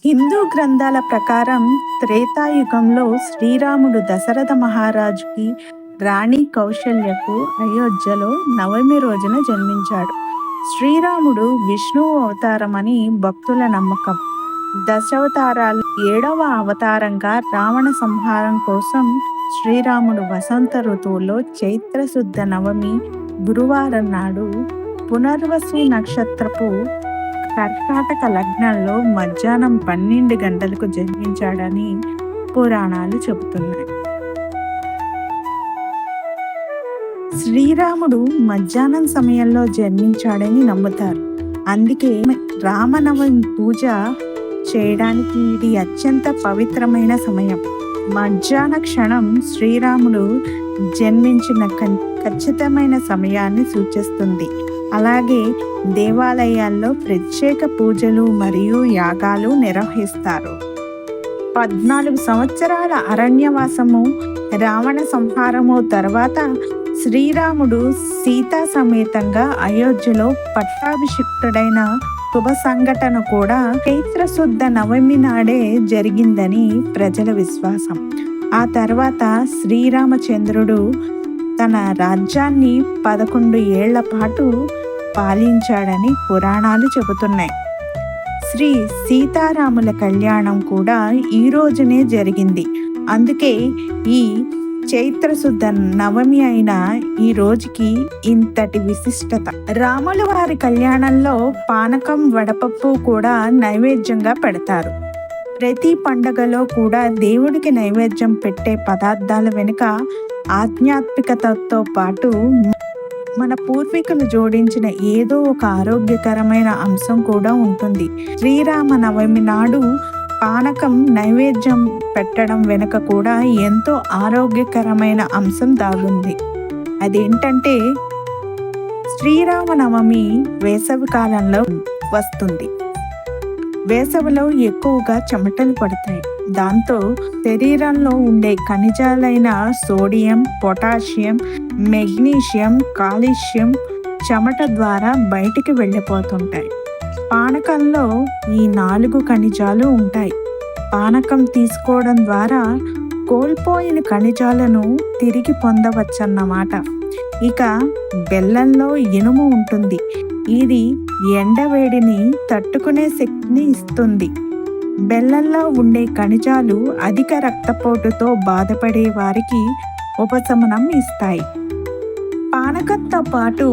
హిందూ గ్రంథాల ప్రకారం త్రేతాయుగంలో శ్రీరాముడు దశరథ మహారాజుకి, రాణి కౌశల్యకు అయోధ్యలో నవమి రోజున జన్మించాడు. శ్రీరాముడు విష్ణువు అవతారమని భక్తుల నమ్మకం. దశావతారాలు 7వ అవతారంగా రావణ సంహారం కోసం శ్రీరాముడు వసంత ఋతువులో చైత్రశుద్ధ నవమి గురువారం నాడు పునర్వసు నక్షత్రపు కర్కాటక లగ్నంలో మధ్యాహ్నం 12 గంటలకు జన్మించాడని పురాణాలు చెబుతున్నాయి. శ్రీరాముడు మధ్యాహ్నం సమయంలో జన్మించాడని నమ్ముతారు. అందుకే రామనవమి పూజ చేయడానికి ఇది అత్యంత పవిత్రమైన సమయం. మధ్యాహ్న క్షణం శ్రీరాముడు జన్మించిన ఖచ్చితమైన సమయాన్ని సూచిస్తుంది. అలాగే దేవాలయాల్లో ప్రత్యేక పూజలు మరియు యాగాలు నిర్వహిస్తారు. 14 సంవత్సరాల అరణ్యవాసము, రావణ సంహారము తర్వాత శ్రీరాముడు సీతా సమేతంగా అయోధ్యలో పట్టాభిషిక్తుడైన శుభ సంఘటన కూడా చైత్రశుద్ధ నవమి నాడే జరిగిందని ప్రజల విశ్వాసం. ఆ తర్వాత శ్రీరామచంద్రుడు తన రాజ్యాన్ని 11 ఏళ్ల పాటు పాలించాడని పురాణాలు చెబుతున్నాయి. శ్రీ సీతారాముల కళ్యాణం కూడా ఈ రోజునే జరిగింది. అందుకే ఈ చైత్రశుద్ధ నవమి అయిన ఈ రోజుకి ఇంతటి విశిష్టత. రాముల వారి కళ్యాణంలో పానకం, వడపప్పు కూడా నైవేద్యంగా పెడతారు. ప్రతి పండగలో కూడా దేవుడికి నైవేద్యం పెట్టే పదార్థాల వెనుక ఆధ్యాత్మికతతో పాటు మన పూర్వీకులు జోడించిన ఏదో ఒక ఆరోగ్యకరమైన అంశం కూడా ఉంటుంది. శ్రీరామ నవమి నాడు పానకం నైవేద్యం పెట్టడం వెనుక కూడా ఎంతో ఆరోగ్యకరమైన అంశం దాగుంది. అదేంటంటే శ్రీరామనవమి వేసవి కాలంలో వస్తుంది. వేసవిలో ఎక్కువగా చెమటలు పడతాయి. దాంతో శరీరంలో ఉండే ఖనిజాలైన సోడియం, పొటాషియం, మెగ్నీషియం, కాల్షియం చెమట ద్వారా బయటికి వెళ్ళిపోతుంటాయి. పానకంలో ఈ 4 ఖనిజాలు ఉంటాయి. పానకం తీసుకోవడం ద్వారా కోల్పోయిన ఖనిజాలను తిరిగి పొందవచ్చన్నమాట. ఇక బెల్లంలో ఇనుము ఉంటుంది. ఇది ఎండవేడిని తట్టుకునే శక్తిని ఇస్తుంది. బెల్లంలో ఉండే ఖనిజాలు అధిక రక్తపోటుతో బాధపడే వారికి ఉపశమనం ఇస్తాయి. పానకంతో పాటు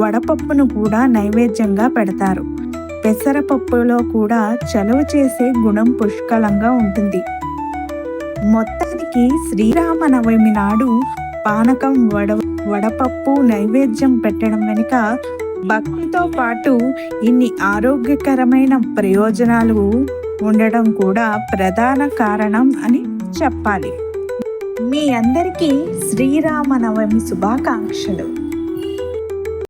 వడపప్పును కూడా నైవేద్యంగా పెడతారు. పెసరపప్పులో కూడా చలువ చేసే గుణం పుష్కలంగా ఉంటుంది. మొత్తానికి శ్రీరామనవమి నాడు పానకం, వడపప్పు నైవేద్యం పెట్టడం వెనుక భక్తితో పాటు ఇన్ని ఆరోగ్యకరమైన ప్రయోజనాలు ఉండడం కూడా ప్రధాన కారణం అని చెప్పాలి. మీ అందరికీ శ్రీరామనవమి శుభాకాంక్షలు.